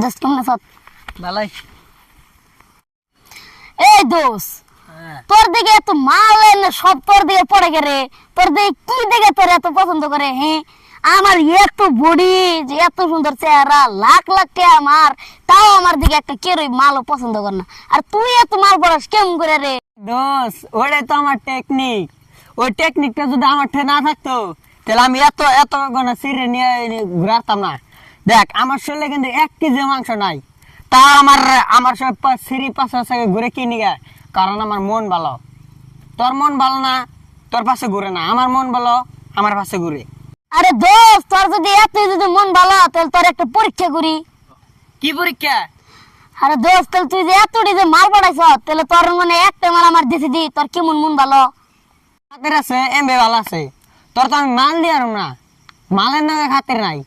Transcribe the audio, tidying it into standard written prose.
দোস্ত কেমন আছো? ভালাই। এই দোস্ত, তোর দিকে এত মাল এনে সব তোর দিকে পড়ে গেলে, তোর দিকে কি দেখে তোর এত পছন্দ করে? হ্যাঁ, আমার এত বডি, যে এত সুন্দর চেহারা, লাখ লাখ টাকা আমার, তাও আমার দিকে একটা কেরই মালও পছন্দ কর না। আর তুই এত মাল পড়াস কেমন করে রে? দোষ, ওটাই তো আমার টেকনিক। ওই টেকনিকটা যদি আমার ঠে না থাকতো, তাহলে আমি এত এত গনা সিরে নিয়ে ঘুরাতাম না। দেখ, আমার শরীরে কিন্তু 1 কেজি মাংস নাই, তা আমার আমার সব সিঁড়ি পাশে ঘুরে কিনি গে, কারণ আমার মন ভালো। তোর মন ভালো না, তোর পাশে ঘুরে না। আমার মন ভালো, আমার পাশে ঘুরে। আরে দোস্ত, তোর যদি এতই যদি মন ভালো, তাহলে তোর একটা পরীক্ষা করি। কি পরীক্ষা? আরে দোস্ত, তাহলে তুই যে এতটি যে মাল পড়াইছ, তাহলে তোর মানে একটা মাল আমার দিছি দি, তোর কেমন মন ভালো? হাতের আছে, এমবে ভালো আছে। তোর তো আমি মাল দিয়ে না, মালের নামে খাতির নাই।